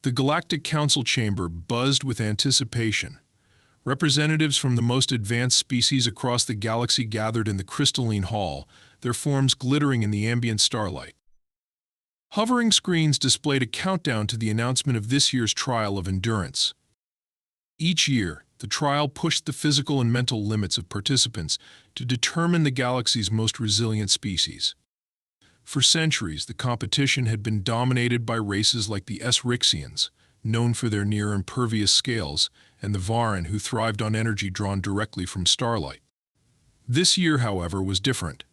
The Galactic Council chamber buzzed with anticipation. Representatives from the most advanced species across the galaxy gathered in the crystalline hall, their forms glittering in the ambient starlight. Hovering screens displayed a countdown to the announcement of this year's trial of endurance. Each year, the trial pushed the physical and mental limits of participants to determine the galaxy's most resilient species. For centuries, the competition had been dominated by races like the S-Rixians, known for their near-impervious scales, and the Varan, who thrived on energy drawn directly from starlight. This year, however, was different.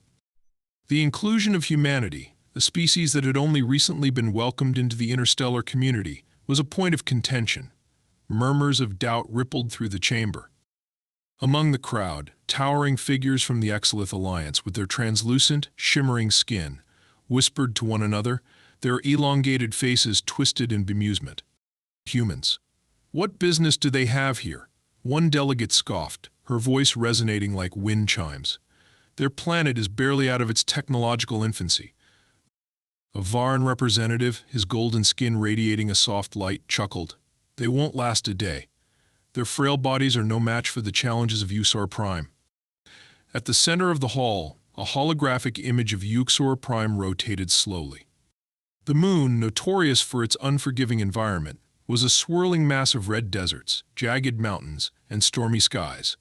The inclusion of humanity, a species that had only recently been welcomed into the interstellar community, was a point of contention. Murmurs of doubt rippled through the chamber. Among the crowd, towering figures from the Exolith Alliance with their translucent, shimmering skin whispered to one another, their elongated faces twisted in bemusement. Humans. What business do they have here? One delegate scoffed, her voice resonating like wind chimes. Their planet is barely out of its technological infancy. A Varan representative, his golden skin radiating a soft light, chuckled. They won't last a day. Their frail bodies are no match for the challenges of Uxor Prime. At the center of the hall, a holographic image of Uxor Prime rotated slowly. The moon, notorious for its unforgiving environment, was a swirling mass of red deserts, jagged mountains, and stormy skies.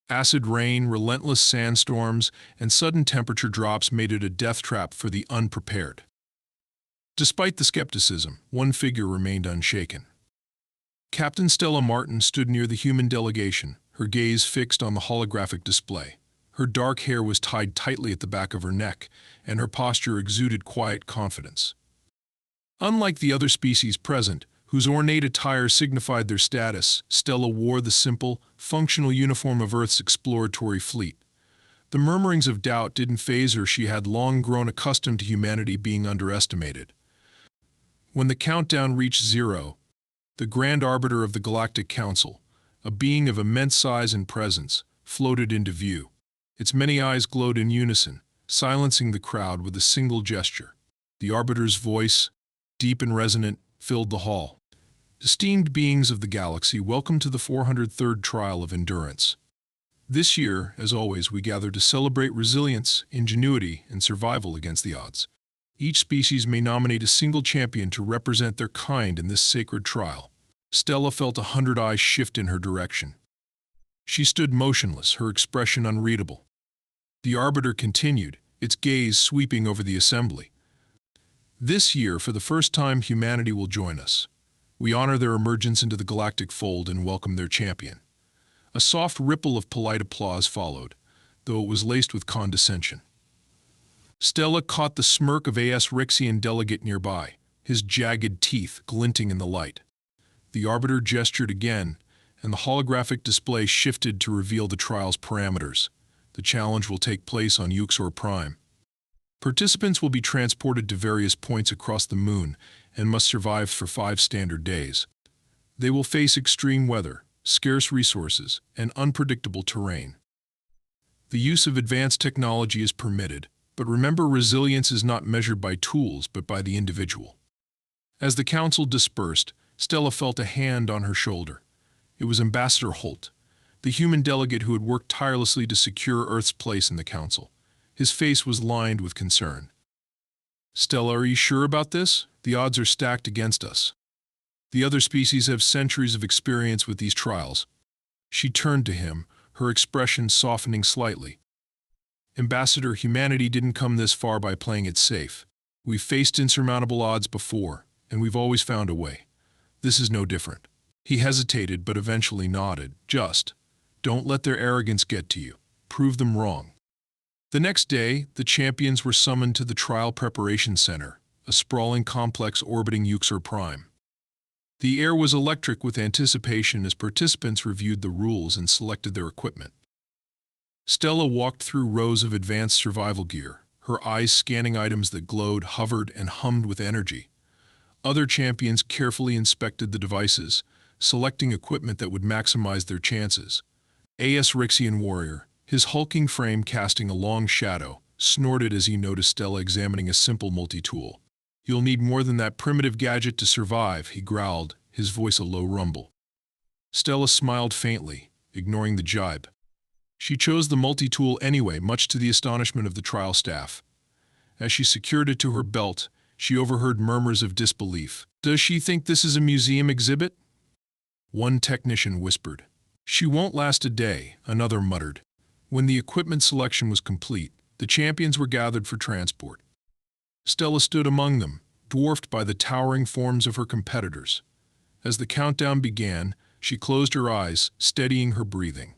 Acid rain, relentless sandstorms, and sudden temperature drops made it a death trap for the unprepared. Despite the skepticism, one figure remained unshaken. Captain Stella Martin stood near the human delegation, her gaze fixed on the holographic display. Her dark hair was tied tightly at the back of her neck, and her posture exuded quiet confidence. Unlike the other species present, whose ornate attire signified their status, Stella wore the simple, functional uniform of Earth's exploratory fleet. The murmurings of doubt didn't faze her. She had long grown accustomed to humanity being underestimated. When the countdown reached 0, the Grand Arbiter of the Galactic Council, a being of immense size and presence, floated into view. Its many eyes glowed in unison, silencing the crowd with a single gesture. The Arbiter's voice, deep and resonant, filled the hall. Esteemed beings of the galaxy, welcome to the 403rd Trial of Endurance. This year, as always, we gather to celebrate resilience, ingenuity, and survival against the odds. Each species may nominate a single champion to represent their kind in this sacred trial. Stella felt 100 eyes shift in her direction. She stood motionless, her expression unreadable. The Arbiter continued, its gaze sweeping over the assembly. This year, for the first time, humanity will join us. We honor their emergence into the galactic fold and welcome their champion. A soft ripple of polite applause followed, though it was laced with condescension. Stella caught the smirk of A.S. Rixian delegate nearby, his jagged teeth glinting in the light. The Arbiter gestured again, and the holographic display shifted to reveal the trial's parameters. The challenge will take place on Uxor Prime. Participants will be transported to various points across the moon and must survive for 5 standard days. They will face extreme weather, scarce resources, and unpredictable terrain. The use of advanced technology is permitted, but remember, resilience is not measured by tools but by the individual. As the council dispersed, Stella felt a hand on her shoulder. It was Ambassador Holt, the human delegate who had worked tirelessly to secure Earth's place in the council. His face was lined with concern. Stella, are you sure about this? The odds are stacked against us. The other species have centuries of experience with these trials. She turned to him, her expression softening slightly. Ambassador, humanity didn't come this far by playing it safe. We've faced insurmountable odds before, and we've always found a way. This is no different. He hesitated but eventually nodded. Just, don't let their arrogance get to you. Prove them wrong. The next day, the champions were summoned to the Trial Preparation Center, a sprawling complex orbiting Uxor Prime. The air was electric with anticipation as participants reviewed the rules and selected their equipment. Stella walked through rows of advanced survival gear, her eyes scanning items that glowed, hovered, and hummed with energy. Other champions carefully inspected the devices, selecting equipment that would maximize their chances. A.S. Rixian warrior, his hulking frame casting a long shadow, snorted as he noticed Stella examining a simple multi-tool. You'll need more than that primitive gadget to survive, he growled, his voice a low rumble. Stella smiled faintly, ignoring the jibe. She chose the multi-tool anyway, much to the astonishment of the trial staff. As she secured it to her belt, she overheard murmurs of disbelief. Does she think this is a museum exhibit? One technician whispered. She won't last a day, another muttered. When the equipment selection was complete, the champions were gathered for transport. Stella stood among them, dwarfed by the towering forms of her competitors. As the countdown began, she closed her eyes, steadying her breathing.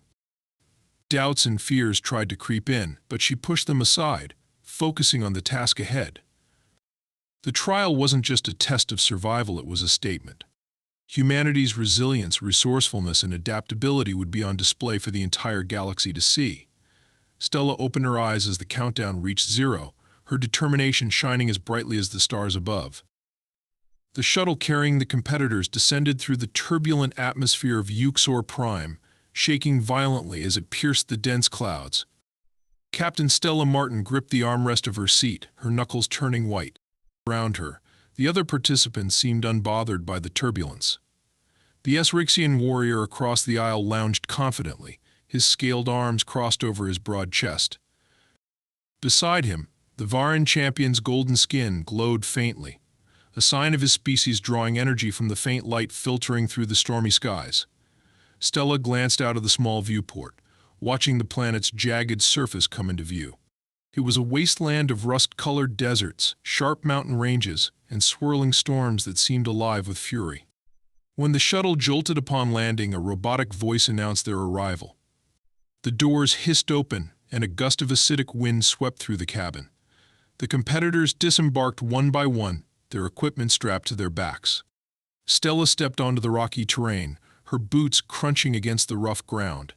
Doubts and fears tried to creep in, but she pushed them aside, focusing on the task ahead. The trial wasn't just a test of survival, it was a statement. Humanity's resilience, resourcefulness, and adaptability would be on display for the entire galaxy to see. Stella opened her eyes as the countdown reached 0, her determination shining as brightly as the stars above. The shuttle carrying the competitors descended through the turbulent atmosphere of Uxor Prime, shaking violently as it pierced the dense clouds. Captain Stella Martin gripped the armrest of her seat, her knuckles turning white. Around her, the other participants seemed unbothered by the turbulence. The Esrixian warrior across the aisle lounged confidently, his scaled arms crossed over his broad chest. Beside him, the Varan champion's golden skin glowed faintly, a sign of his species drawing energy from the faint light filtering through the stormy skies. Stella glanced out of the small viewport, watching the planet's jagged surface come into view. It was a wasteland of rust-colored deserts, sharp mountain ranges, and swirling storms that seemed alive with fury. When the shuttle jolted upon landing, a robotic voice announced their arrival. The doors hissed open, and a gust of acidic wind swept through the cabin. The competitors disembarked one by one, their equipment strapped to their backs. Stella stepped onto the rocky terrain, her boots crunching against the rough ground.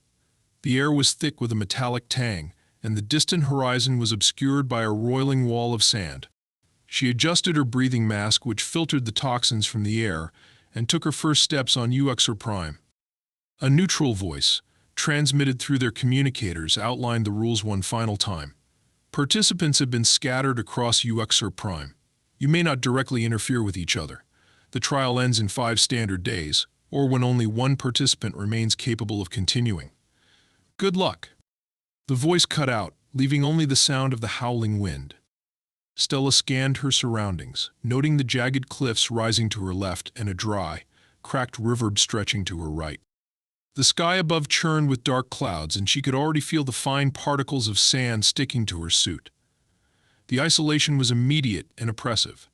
The air was thick with a metallic tang, and the distant horizon was obscured by a roiling wall of sand. She adjusted her breathing mask, which filtered the toxins from the air, and took her first steps on Uxor Prime. A neutral voice, transmitted through their communicators, outlined the rules one final time. Participants have been scattered across Uxor Prime. You may not directly interfere with each other. The trial ends in 5 standard days, or when only one participant remains capable of continuing. Good luck. The voice cut out, leaving only the sound of the howling wind. Stella scanned her surroundings, noting the jagged cliffs rising to her left and a dry, cracked river stretching to her right. The sky above churned with dark clouds, and she could already feel the fine particles of sand sticking to her suit. The isolation was immediate and oppressive.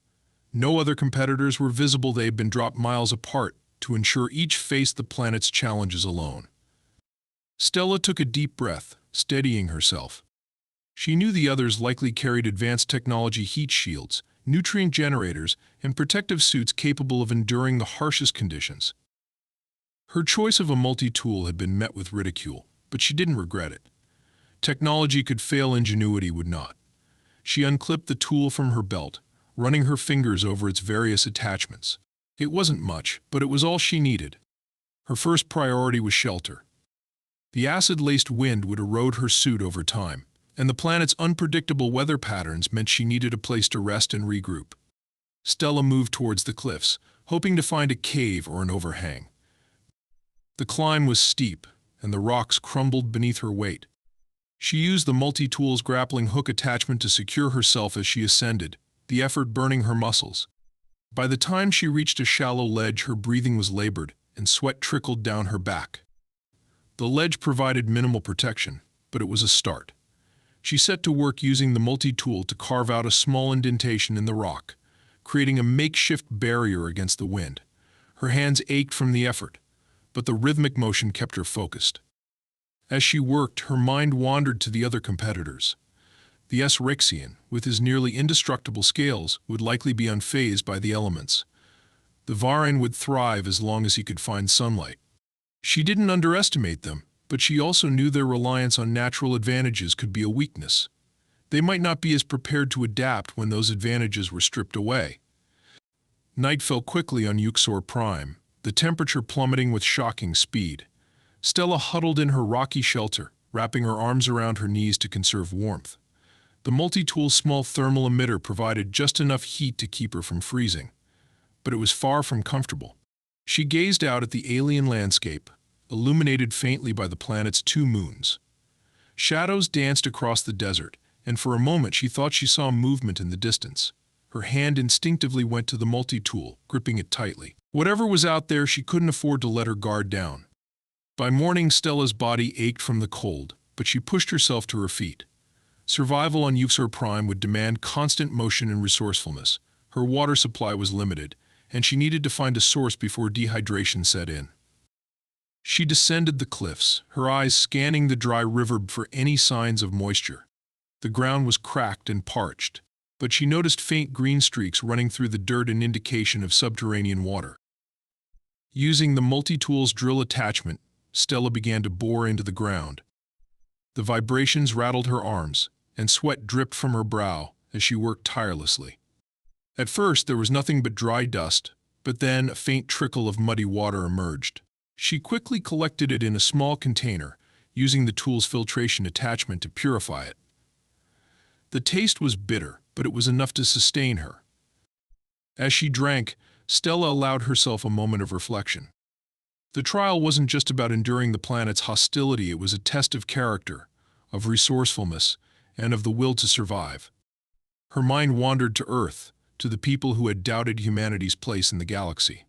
No other competitors were visible. They had been dropped miles apart to ensure each faced the planet's challenges alone. Stella took a deep breath, steadying herself. She knew the others likely carried advanced technology, heat shields, nutrient generators, and protective suits capable of enduring the harshest conditions. Her choice of a multi-tool had been met with ridicule, but she didn't regret it. Technology could fail, ingenuity would not. She unclipped the tool from her belt, running her fingers over its various attachments. It wasn't much, but it was all she needed. Her first priority was shelter. The acid-laced wind would erode her suit over time, and the planet's unpredictable weather patterns meant she needed a place to rest and regroup. Stella moved towards the cliffs, hoping to find a cave or an overhang. The climb was steep, and the rocks crumbled beneath her weight. She used the multi-tool's grappling hook attachment to secure herself as she ascended, the effort burning her muscles. By the time she reached a shallow ledge, her breathing was labored, and sweat trickled down her back. The ledge provided minimal protection, but it was a start. She set to work using the multi-tool to carve out a small indentation in the rock, creating a makeshift barrier against the wind. Her hands ached from the effort, but the rhythmic motion kept her focused. As she worked, her mind wandered to the other competitors. The Esrixian, with his nearly indestructible scales, would likely be unfazed by the elements. The Varan would thrive as long as he could find sunlight. She didn't underestimate them, but she also knew their reliance on natural advantages could be a weakness. They might not be as prepared to adapt when those advantages were stripped away. Night fell quickly on Uxor Prime, the temperature plummeting with shocking speed. Stella huddled in her rocky shelter, wrapping her arms around her knees to conserve warmth. The multi-tool's small thermal emitter provided just enough heat to keep her from freezing, but it was far from comfortable. She gazed out at the alien landscape, illuminated faintly by the planet's 2 moons. Shadows danced across the desert, and for a moment she thought she saw movement in the distance. Her hand instinctively went to the multi-tool, gripping it tightly. Whatever was out there, she couldn't afford to let her guard down. By morning, Stella's body ached from the cold, but she pushed herself to her feet. Survival on Uxor Prime would demand constant motion and resourcefulness. Her water supply was limited, and she needed to find a source before dehydration set in. She descended the cliffs, her eyes scanning the dry river for any signs of moisture. The ground was cracked and parched, but she noticed faint green streaks running through the dirt, an indication of subterranean water. Using the multi-tool's drill attachment, Stella began to bore into the ground. The vibrations rattled her arms, and sweat dripped from her brow as she worked tirelessly. At first, there was nothing but dry dust, but then a faint trickle of muddy water emerged. She quickly collected it in a small container, using the tool's filtration attachment to purify it. The taste was bitter, but it was enough to sustain her. As she drank, Stella allowed herself a moment of reflection. The trial wasn't just about enduring the planet's hostility, it was a test of character, of resourcefulness, and of the will to survive. Her mind wandered to Earth, to the people who had doubted humanity's place in the galaxy.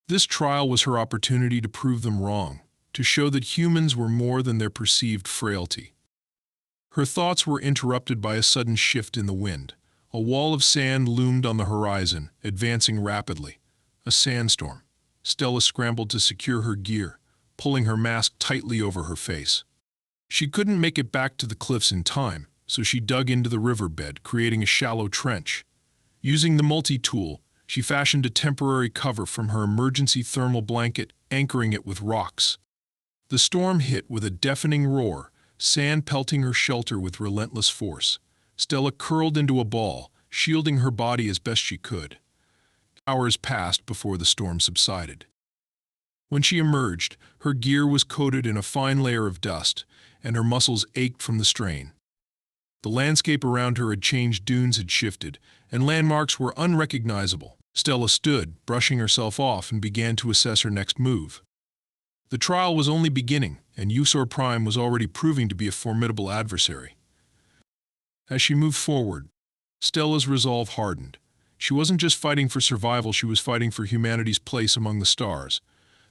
This trial was her opportunity to prove them wrong, to show that humans were more than their perceived frailty. Her thoughts were interrupted by a sudden shift in the wind. A wall of sand loomed on the horizon, advancing rapidly. A sandstorm. Stella scrambled to secure her gear, pulling her mask tightly over her face. She couldn't make it back to the cliffs in time, so she dug into the riverbed, creating a shallow trench. Using the multi-tool, she fashioned a temporary cover from her emergency thermal blanket, anchoring it with rocks. The storm hit with a deafening roar, sand pelting her shelter with relentless force. Stella curled into a ball, shielding her body as best she could. Hours passed before the storm subsided. When she emerged, her gear was coated in a fine layer of dust, and her muscles ached from the strain. The landscape around her had changed, dunes had shifted, and landmarks were unrecognizable. Stella stood, brushing herself off, and began to assess her next move. The trial was only beginning, and Uxor Prime was already proving to be a formidable adversary. As she moved forward, Stella's resolve hardened. She wasn't just fighting for survival, she was fighting for humanity's place among the stars.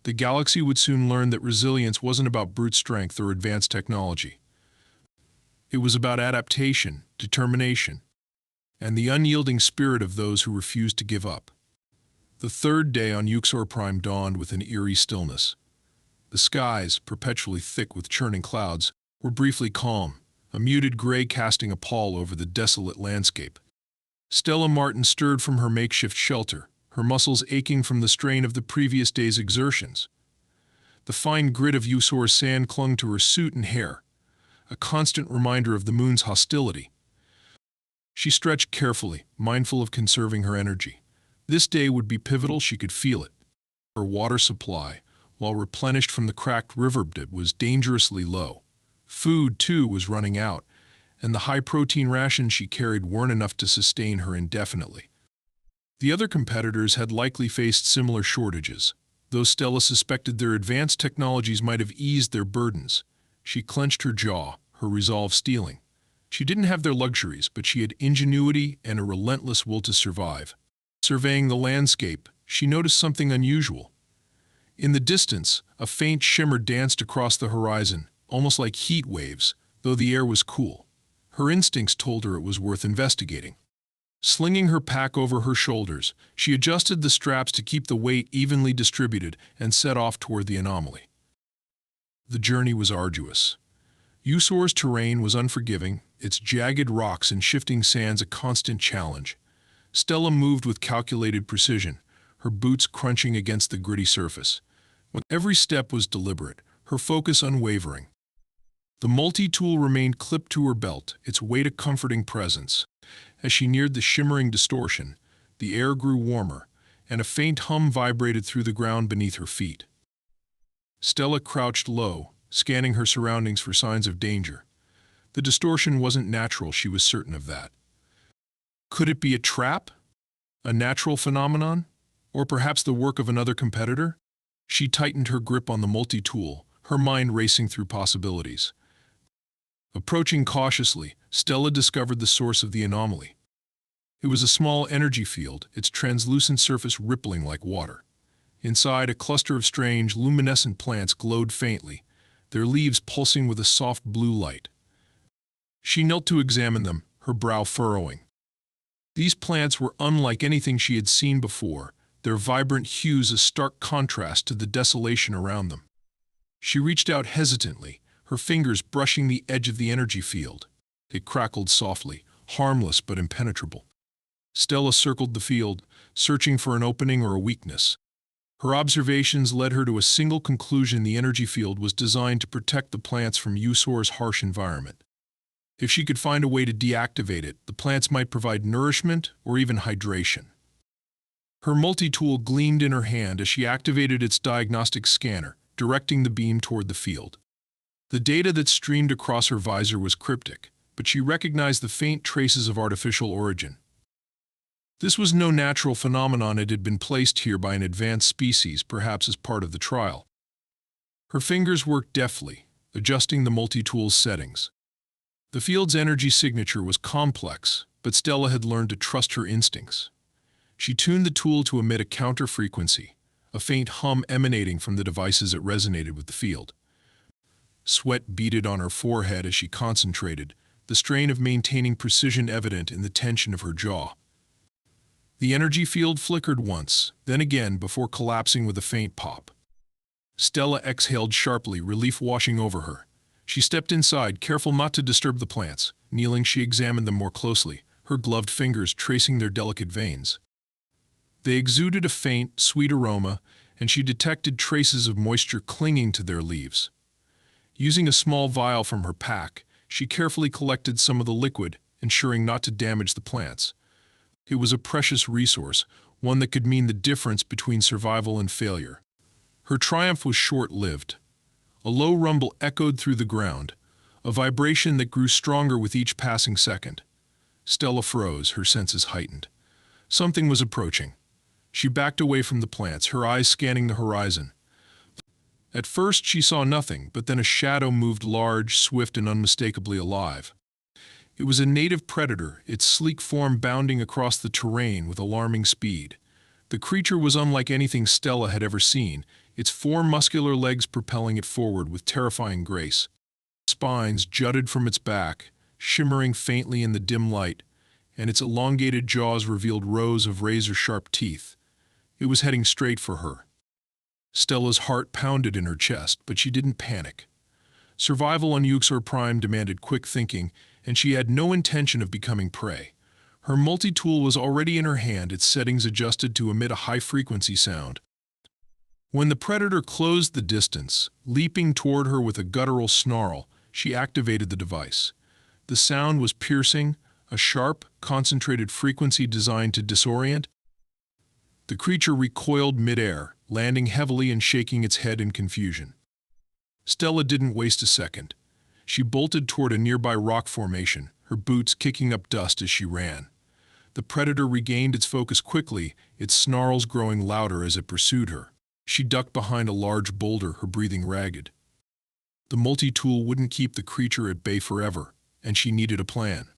The galaxy would soon learn that resilience wasn't about brute strength or advanced technology. It was about adaptation, determination, and the unyielding spirit of those who refused to give up. The third day on Uxor Prime dawned with an eerie stillness. The skies, perpetually thick with churning clouds, were briefly calm, a muted gray casting a pall over the desolate landscape. Stella Martin stirred from her makeshift shelter, her muscles aching from the strain of the previous day's exertions. The fine grit of Uxor's sand clung to her suit and hair, a constant reminder of the moon's hostility. She stretched carefully, mindful of conserving her energy. This day would be pivotal, she could feel it. Her water supply, while replenished from the cracked riverbed, was dangerously low. Food, too, was running out, and the high-protein rations she carried weren't enough to sustain her indefinitely. The other competitors had likely faced similar shortages, though Stella suspected their advanced technologies might have eased their burdens. She clenched her jaw, her resolve steeling. She didn't have their luxuries, but she had ingenuity and a relentless will to survive. Surveying the landscape, she noticed something unusual. In the distance, a faint shimmer danced across the horizon, almost like heat waves, though the air was cool. Her instincts told her it was worth investigating. Slinging her pack over her shoulders, she adjusted the straps to keep the weight evenly distributed and set off toward the anomaly. The journey was arduous. Uxor's terrain was unforgiving, its jagged rocks and shifting sands a constant challenge. Stella moved with calculated precision, her boots crunching against the gritty surface. Every step was deliberate, her focus unwavering. The multi-tool remained clipped to her belt, its weight a comforting presence. As she neared the shimmering distortion, the air grew warmer, and a faint hum vibrated through the ground beneath her feet. Stella crouched low, scanning her surroundings for signs of danger. The distortion wasn't natural, she was certain of that. Could it be a trap? A natural phenomenon? Or perhaps the work of another competitor? She tightened her grip on the multi-tool, her mind racing through possibilities. Approaching cautiously, Stella discovered the source of the anomaly. It was a small energy field, its translucent surface rippling like water. Inside, a cluster of strange, luminescent plants glowed faintly, their leaves pulsing with a soft blue light. She knelt to examine them, her brow furrowing. These plants were unlike anything she had seen before, their vibrant hues a stark contrast to the desolation around them. She reached out hesitantly, her fingers brushing the edge of the energy field. It crackled softly, harmless but impenetrable. Stella circled the field, searching for an opening or a weakness. Her observations led her to a single conclusion: the energy field was designed to protect the plants from Usor's harsh environment. If she could find a way to deactivate it, the plants might provide nourishment or even hydration. Her multi-tool gleamed in her hand as she activated its diagnostic scanner, directing the beam toward the field. The data that streamed across her visor was cryptic, but she recognized the faint traces of artificial origin. This was no natural phenomenon. It had been placed here by an advanced species, perhaps as part of the trial. Her fingers worked deftly, adjusting the multi-tool's settings. The field's energy signature was complex, but Stella had learned to trust her instincts. She tuned the tool to emit a counter frequency, a faint hum emanating from the devices it resonated with the field. Sweat beaded on her forehead as she concentrated, the strain of maintaining precision evident in the tension of her jaw. The energy field flickered once, then again before collapsing with a faint pop. Stella exhaled sharply, relief washing over her. She stepped inside, careful not to disturb the plants. Kneeling, she examined them more closely, her gloved fingers tracing their delicate veins. They exuded a faint, sweet aroma, and she detected traces of moisture clinging to their leaves. Using a small vial from her pack, she carefully collected some of the liquid, ensuring not to damage the plants. It was a precious resource, one that could mean the difference between survival and failure. Her triumph was short-lived. A low rumble echoed through the ground, a vibration that grew stronger with each passing second. Stella froze, her senses heightened. Something was approaching. She backed away from the plants, her eyes scanning the horizon. At first she saw nothing, but then a shadow moved, large, swift, and unmistakably alive. It was a native predator, its sleek form bounding across the terrain with alarming speed. The creature was unlike anything Stella had ever seen, its four muscular legs propelling it forward with terrifying grace. Spines jutted from its back, shimmering faintly in the dim light, and its elongated jaws revealed rows of razor-sharp teeth. It was heading straight for her. Stella's heart pounded in her chest, but she didn't panic. Survival on Uxor Prime demanded quick thinking, and she had no intention of becoming prey. Her multi-tool was already in her hand, its settings adjusted to emit a high-frequency sound. When the predator closed the distance, leaping toward her with a guttural snarl, she activated the device. The sound was piercing, a sharp, concentrated frequency designed to disorient. The creature recoiled mid-air, landing heavily and shaking its head in confusion. Stella didn't waste a second. She bolted toward a nearby rock formation, her boots kicking up dust as she ran. The predator regained its focus quickly, its snarls growing louder as it pursued her. She ducked behind a large boulder, her breathing ragged. The multi-tool wouldn't keep the creature at bay forever, and she needed a plan.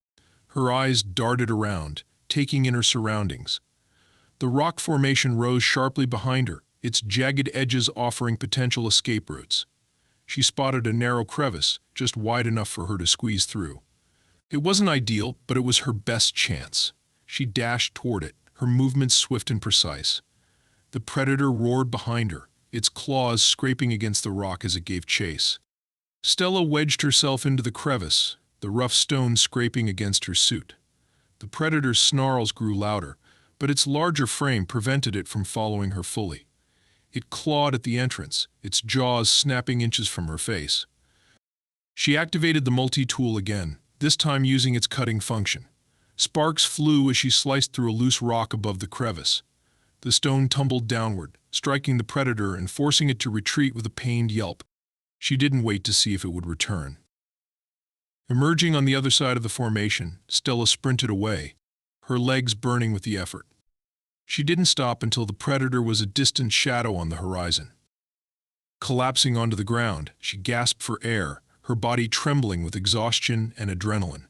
Her eyes darted around, taking in her surroundings. The rock formation rose sharply behind her, its jagged edges offering potential escape routes. She spotted a narrow crevice, just wide enough for her to squeeze through. It wasn't ideal, but it was her best chance. She dashed toward it, her movements swift and precise. The predator roared behind her, its claws scraping against the rock as it gave chase. Stella wedged herself into the crevice, the rough stone scraping against her suit. The predator's snarls grew louder, but its larger frame prevented it from following her fully. It clawed at the entrance, its jaws snapping inches from her face. She activated the multi-tool again, this time using its cutting function. Sparks flew as she sliced through a loose rock above the crevice. The stone tumbled downward, striking the predator and forcing it to retreat with a pained yelp. She didn't wait to see if it would return. Emerging on the other side of the formation, Stella sprinted away, her legs burning with the effort. She didn't stop until the predator was a distant shadow on the horizon. Collapsing onto the ground, she gasped for air, her body trembling with exhaustion and adrenaline.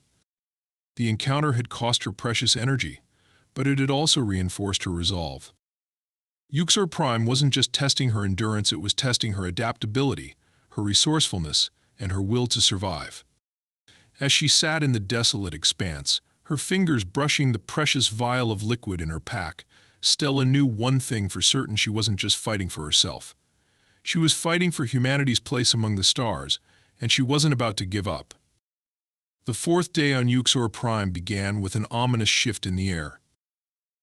The encounter had cost her precious energy, but it had also reinforced her resolve. Uxor Prime wasn't just testing her endurance, it was testing her adaptability, her resourcefulness, and her will to survive. As she sat in the desolate expanse, her fingers brushing the precious vial of liquid in her pack, Stella knew one thing for certain: she wasn't just fighting for herself. She was fighting for humanity's place among the stars, and she wasn't about to give up. The fourth day on Uxor Prime began with an ominous shift in the air.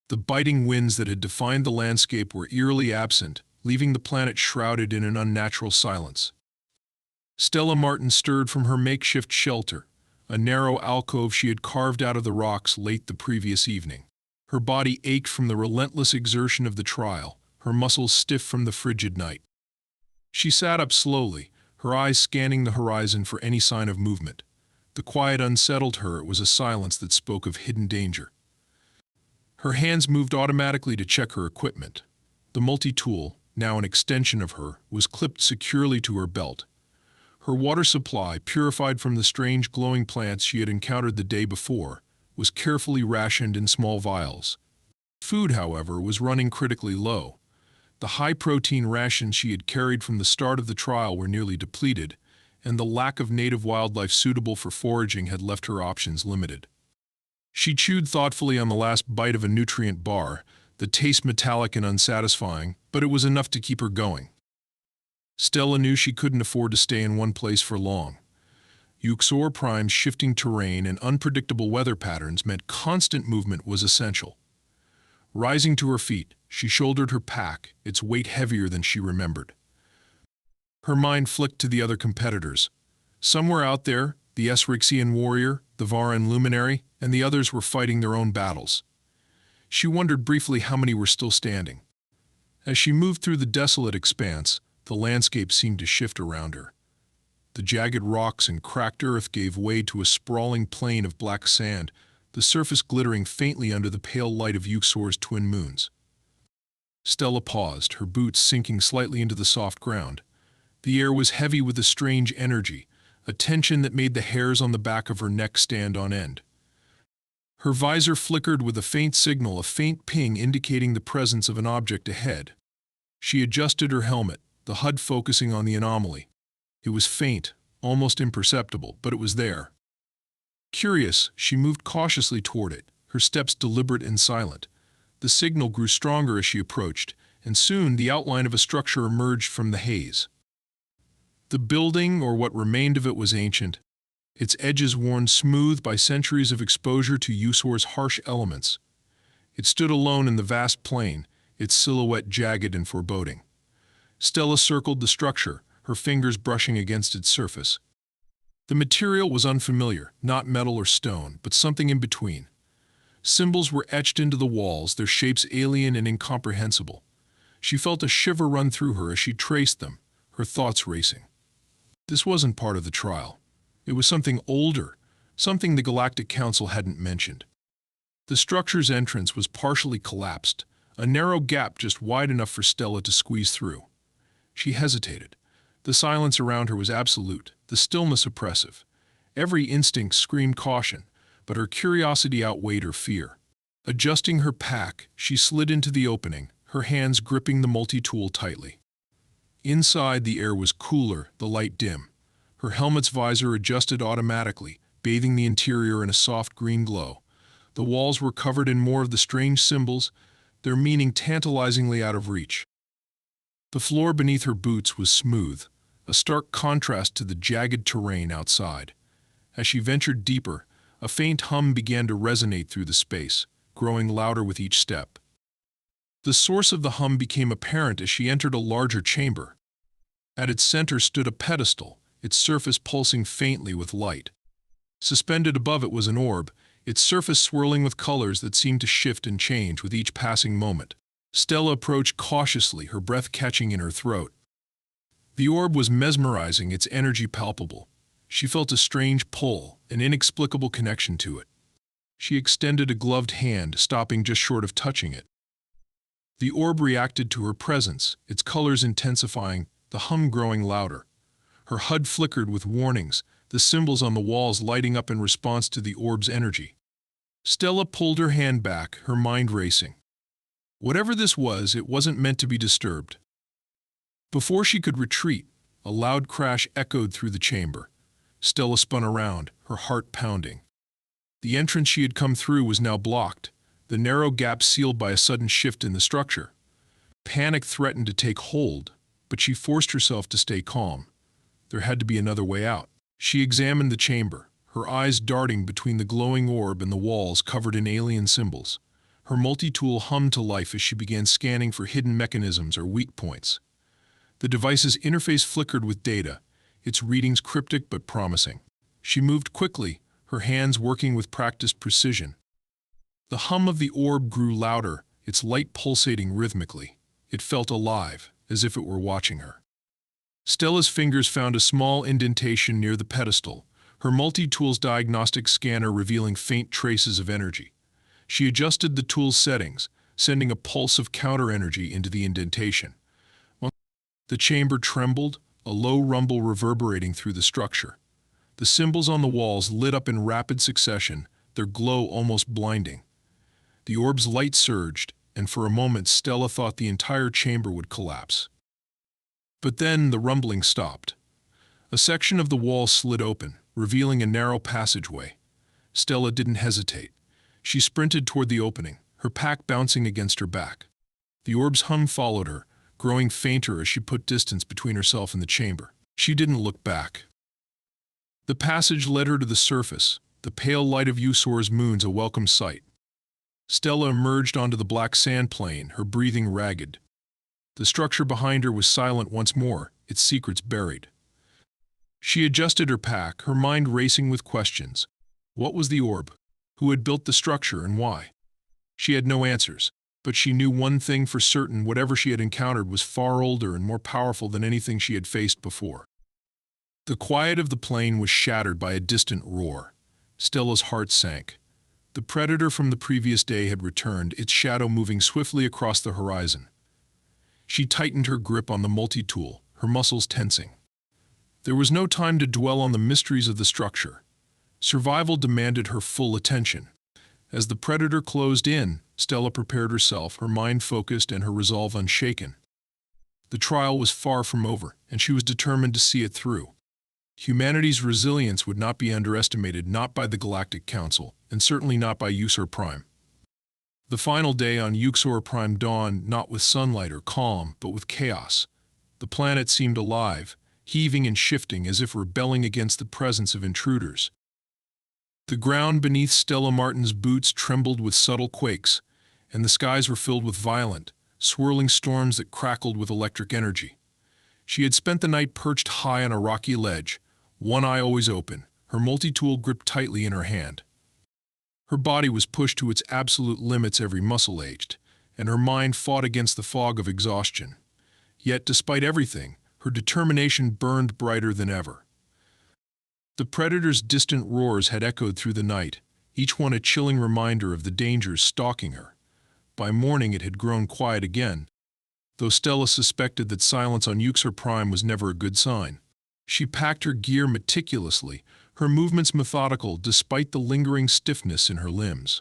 The biting winds that had defined the landscape were eerily absent, leaving the planet shrouded in an unnatural silence. Stella Martin stirred from her makeshift shelter, a narrow alcove she had carved out of the rocks late the previous evening. Her body ached from the relentless exertion of the trial, her muscles stiff from the frigid night. She sat up slowly, her eyes scanning the horizon for any sign of movement. The quiet unsettled her. It was a silence that spoke of hidden danger. Her hands moved automatically to check her equipment. The multi-tool, now an extension of her, was clipped securely to her belt. Her water supply, purified from the strange glowing plants she had encountered the day before, was carefully rationed in small vials. Food, however, was running critically low. The high-protein rations she had carried from the start of the trial were nearly depleted, and the lack of native wildlife suitable for foraging had left her options limited. She chewed thoughtfully on the last bite of a nutrient bar, the taste metallic and unsatisfying, but it was enough to keep her going. Stella knew she couldn't afford to stay in one place for long. Uxor Prime's shifting terrain and unpredictable weather patterns meant constant movement was essential. Rising to her feet, she shouldered her pack, its weight heavier than she remembered. Her mind flicked to the other competitors. Somewhere out there, the Esrixian warrior, the Varan luminary, and the others were fighting their own battles. She wondered briefly how many were still standing. As she moved through the desolate expanse, the landscape seemed to shift around her. The jagged rocks and cracked earth gave way to a sprawling plain of black sand, the surface glittering faintly under the pale light of Uxor's twin moons. Stella paused, her boots sinking slightly into the soft ground. The air was heavy with a strange energy, a tension that made the hairs on the back of her neck stand on end. Her visor flickered with a faint signal, a faint ping indicating the presence of an object ahead. She adjusted her helmet, the HUD focusing on the anomaly. It was faint, almost imperceptible, but it was there. Curious, she moved cautiously toward it, her steps deliberate and silent. The signal grew stronger as she approached, and soon the outline of a structure emerged from the haze. The building, or what remained of it, was ancient, its edges worn smooth by centuries of exposure to Uxor's harsh elements. It stood alone in the vast plain, its silhouette jagged and foreboding. Stella circled the structure, her fingers brushing against its surface. The material was unfamiliar, not metal or stone, but something in between. Symbols were etched into the walls, their shapes alien and incomprehensible. She felt a shiver run through her as she traced them, her thoughts racing. This wasn't part of the trial. It was something older, something the Galactic Council hadn't mentioned. The structure's entrance was partially collapsed, a narrow gap just wide enough for Stella to squeeze through. She hesitated. The silence around her was absolute, the stillness oppressive. Every instinct screamed caution, but her curiosity outweighed her fear. Adjusting her pack, she slid into the opening, her hands gripping the multi-tool tightly. Inside, the air was cooler, the light dim. Her helmet's visor adjusted automatically, bathing the interior in a soft green glow. The walls were covered in more of the strange symbols, their meaning tantalizingly out of reach. The floor beneath her boots was smooth, a stark contrast to the jagged terrain outside. As she ventured deeper, a faint hum began to resonate through the space, growing louder with each step. The source of the hum became apparent as she entered a larger chamber. At its center stood a pedestal, its surface pulsing faintly with light. Suspended above it was an orb, its surface swirling with colors that seemed to shift and change with each passing moment. Stella approached cautiously, her breath catching in her throat. The orb was mesmerizing, its energy palpable. She felt a strange pull, an inexplicable connection to it. She extended a gloved hand, stopping just short of touching it. The orb reacted to her presence, its colors intensifying, the hum growing louder. Her HUD flickered with warnings, the symbols on the walls lighting up in response to the orb's energy. Stella pulled her hand back, her mind racing. Whatever this was, it wasn't meant to be disturbed. Before she could retreat, a loud crash echoed through the chamber. Stella spun around, her heart pounding. The entrance she had come through was now blocked, the narrow gap sealed by a sudden shift in the structure. Panic threatened to take hold, but she forced herself to stay calm. There had to be another way out. She examined the chamber, her eyes darting between the glowing orb and the walls covered in alien symbols. Her multi-tool hummed to life as she began scanning for hidden mechanisms or weak points. The device's interface flickered with data, its readings cryptic but promising. She moved quickly, her hands working with practiced precision. The hum of the orb grew louder, its light pulsating rhythmically. It felt alive, as if it were watching her. Stella's fingers found a small indentation near the pedestal, her multi-tool's diagnostic scanner revealing faint traces of energy. She adjusted the tool's settings, sending a pulse of counter-energy into the indentation. The chamber trembled, a low rumble reverberating through the structure. The symbols on the walls lit up in rapid succession, their glow almost blinding. The orb's light surged, and for a moment Stella thought the entire chamber would collapse. But then the rumbling stopped. A section of the wall slid open, revealing a narrow passageway. Stella didn't hesitate. She sprinted toward the opening, her pack bouncing against her back. The orb's hum followed her, growing fainter as she put distance between herself and the chamber. She didn't look back. The passage led her to the surface, the pale light of Usor's moons a welcome sight. Stella emerged onto the black sand plain, her breathing ragged. The structure behind her was silent once more, its secrets buried. She adjusted her pack, her mind racing with questions. What was the orb? Who had built the structure and why? She had no answers, but she knew one thing for certain: whatever she had encountered was far older and more powerful than anything she had faced before. The quiet of the plain was shattered by a distant roar. Stella's heart sank. The predator from the previous day had returned, its shadow moving swiftly across the horizon. She tightened her grip on the multi-tool, her muscles tensing. There was no time to dwell on the mysteries of the structure. Survival demanded her full attention. As the predator closed in, Stella prepared herself, her mind focused and her resolve unshaken. The trial was far from over, and she was determined to see it through. Humanity's resilience would not be underestimated, not by the Galactic Council, and certainly not by Usor Prime. The final day on Uxor Prime dawned not with sunlight or calm, but with chaos. The planet seemed alive, heaving and shifting as if rebelling against the presence of intruders. The ground beneath Stella Martin's boots trembled with subtle quakes, and the skies were filled with violent, swirling storms that crackled with electric energy. She had spent the night perched high on a rocky ledge, one eye always open, her multi-tool gripped tightly in her hand. Her body was pushed to its absolute limits, every muscle ached, and her mind fought against the fog of exhaustion. Yet, despite everything, her determination burned brighter than ever. The predator's distant roars had echoed through the night, each one a chilling reminder of the dangers stalking her. By morning it had grown quiet again, though Stella suspected that silence on Uxor Prime was never a good sign. She packed her gear meticulously, her movements methodical despite the lingering stiffness in her limbs.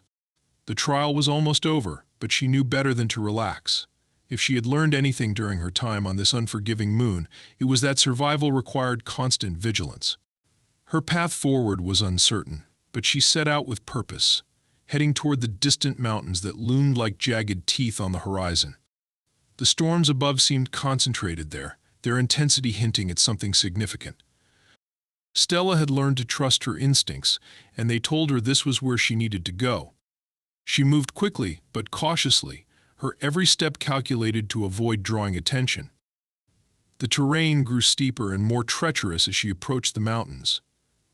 The trial was almost over, but she knew better than to relax. If she had learned anything during her time on this unforgiving moon, it was that survival required constant vigilance. Her path forward was uncertain, but she set out with purpose, heading toward the distant mountains that loomed like jagged teeth on the horizon. The storms above seemed concentrated there, their intensity hinting at something significant. Stella had learned to trust her instincts, and they told her this was where she needed to go. She moved quickly, but cautiously, her every step calculated to avoid drawing attention. The terrain grew steeper and more treacherous as she approached the mountains.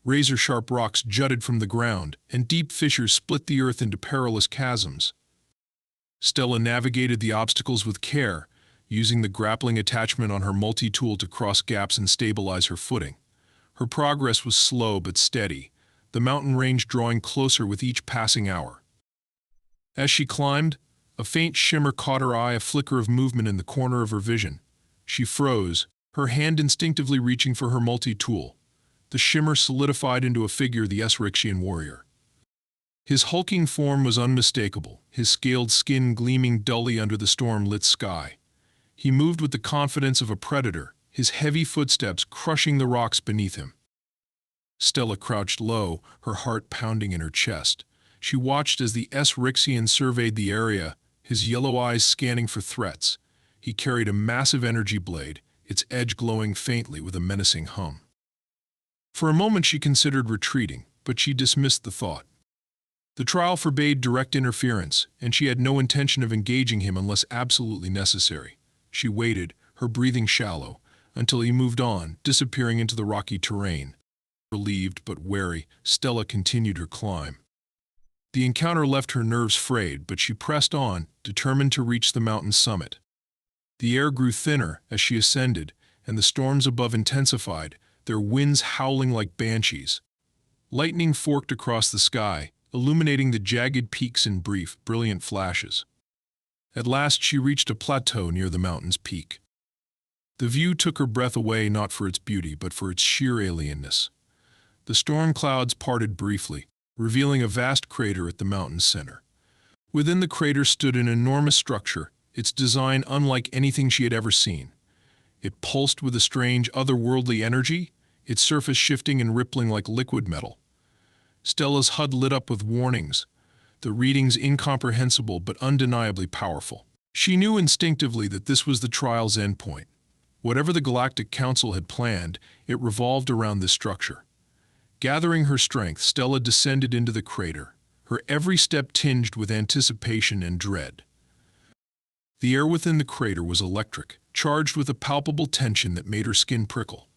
Razor-sharp rocks jutted from the ground, and deep fissures split the earth into perilous chasms. Stella navigated the obstacles with care, using the grappling attachment on her multi-tool to cross gaps and stabilize her footing. Her progress was slow but steady, the mountain range drawing closer with each passing hour. As she climbed, a faint shimmer caught her eye, a flicker of movement in the corner of her vision. She froze, her hand instinctively reaching for her multi-tool. The shimmer solidified into a figure, the Esrixian warrior. His hulking form was unmistakable, his scaled skin gleaming dully under the storm-lit sky. He moved with the confidence of a predator, his heavy footsteps crushing the rocks beneath him. Stella crouched low, her heart pounding in her chest. She watched as the Esrixian surveyed the area, his yellow eyes scanning for threats. He carried a massive energy blade, its edge glowing faintly with a menacing hum. For a moment she considered retreating, but she dismissed the thought. The trial forbade direct interference, and she had no intention of engaging him unless absolutely necessary. She waited, her breathing shallow, until he moved on, disappearing into the rocky terrain. Relieved but wary, Stella continued her climb. The encounter left her nerves frayed, but she pressed on, determined to reach the mountain's summit. The air grew thinner as she ascended, and the storms above intensified, their winds howling like banshees. Lightning forked across the sky, illuminating the jagged peaks in brief, brilliant flashes. At last she reached a plateau near the mountain's peak. The view took her breath away, not for its beauty, but for its sheer alienness. The storm clouds parted briefly, revealing a vast crater at the mountain's center. Within the crater stood an enormous structure, its design unlike anything she had ever seen. It pulsed with a strange, otherworldly energy, its surface shifting and rippling like liquid metal. Stella's HUD lit up with warnings, the readings incomprehensible but undeniably powerful. She knew instinctively that this was the trial's endpoint. Whatever the Galactic Council had planned, it revolved around this structure. Gathering her strength, Stella descended into the crater, her every step tinged with anticipation and dread. The air within the crater was electric, charged with a palpable tension that made her skin prickle.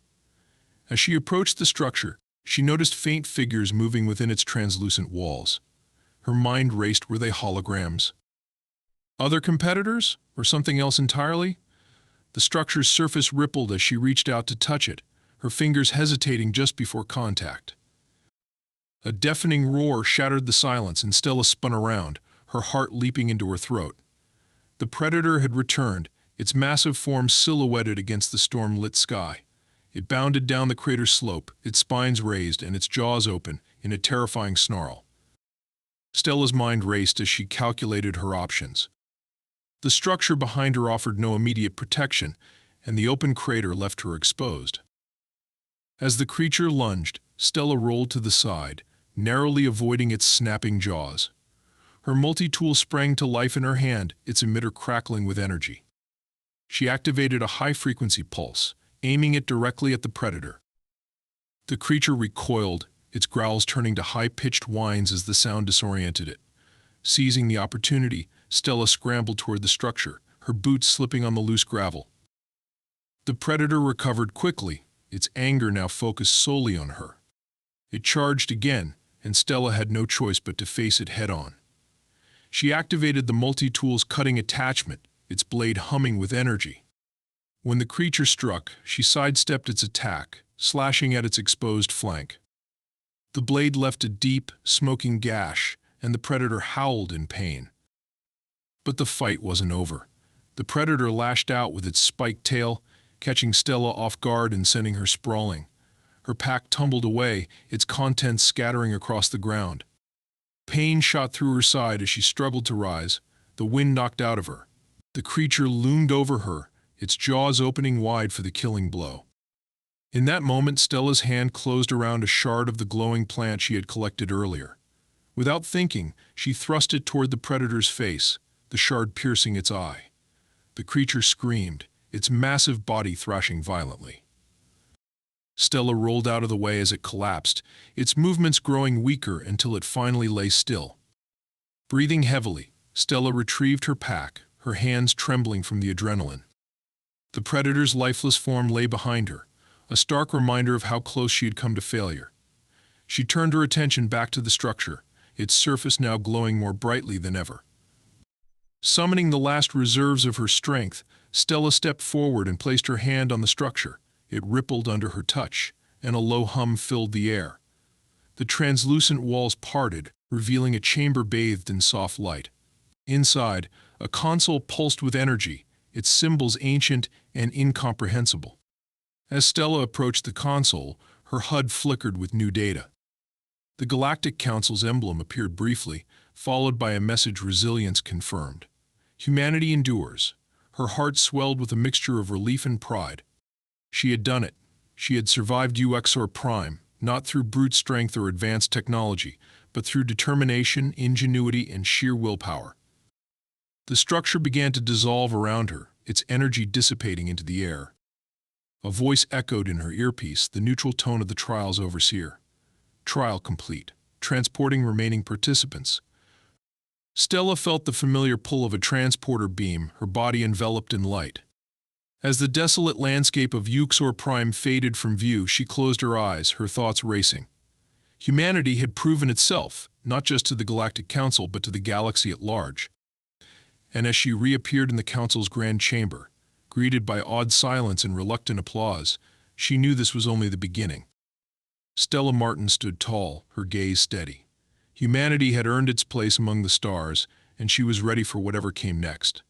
As she approached the structure, she noticed faint figures moving within its translucent walls. Her mind raced. Were they holograms? Other competitors? Or something else entirely? The structure's surface rippled as she reached out to touch it, her fingers hesitating just before contact. A deafening roar shattered the silence, and Stella spun around, her heart leaping into her throat. The predator had returned, its massive form silhouetted against the storm-lit sky. It bounded down the crater slope, its spines raised and its jaws open in a terrifying snarl. Stella's mind raced as she calculated her options. The structure behind her offered no immediate protection, and the open crater left her exposed. As the creature lunged, Stella rolled to the side, narrowly avoiding its snapping jaws. Her multi-tool sprang to life in her hand, its emitter crackling with energy. She activated a high-frequency pulse, aiming it directly at the predator. The creature recoiled, its growls turning to high-pitched whines as the sound disoriented it. Seizing the opportunity, Stella scrambled toward the structure, her boots slipping on the loose gravel. The predator recovered quickly, its anger now focused solely on her. It charged again, and Stella had no choice but to face it head-on. She activated the multi-tool's cutting attachment, its blade humming with energy. When the creature struck, she sidestepped its attack, slashing at its exposed flank. The blade left a deep, smoking gash, and the predator howled in pain. But the fight wasn't over. The predator lashed out with its spiked tail, catching Stella off guard and sending her sprawling. Her pack tumbled away, its contents scattering across the ground. Pain shot through her side as she struggled to rise, the wind knocked out of her. The creature loomed over her, its jaws opening wide for the killing blow. In that moment, Stella's hand closed around a shard of the glowing plant she had collected earlier. Without thinking, she thrust it toward the predator's face, the shard piercing its eye. The creature screamed, its massive body thrashing violently. Stella rolled out of the way as it collapsed, its movements growing weaker until it finally lay still. Breathing heavily, Stella retrieved her pack, her hands trembling from the adrenaline. The predator's lifeless form lay behind her, a stark reminder of how close she had come to failure. She turned her attention back to the structure, its surface now glowing more brightly than ever. Summoning the last reserves of her strength, Stella stepped forward and placed her hand on the structure. It rippled under her touch, and a low hum filled the air. The translucent walls parted, revealing a chamber bathed in soft light. Inside, a console pulsed with energy, its symbols ancient and incomprehensible. As Stella approached the console, her HUD flickered with new data. The Galactic Council's emblem appeared briefly, followed by a message: resilience confirmed. Humanity endures. Her heart swelled with a mixture of relief and pride. She had done it. She had survived UXOR Prime, not through brute strength or advanced technology, but through determination, ingenuity, and sheer willpower. The structure began to dissolve around her, its energy dissipating into the air. A voice echoed in her earpiece, the neutral tone of the trial's overseer. Trial complete. Transporting remaining participants. Stella felt the familiar pull of a transporter beam, her body enveloped in light. As the desolate landscape of UXOR Prime faded from view, she closed her eyes, her thoughts racing. Humanity had proven itself, not just to the Galactic Council, but to the galaxy at large. And as she reappeared in the Council's grand chamber, greeted by awed silence and reluctant applause, she knew this was only the beginning. Stella Martin stood tall, her gaze steady. Humanity had earned its place among the stars, and she was ready for whatever came next.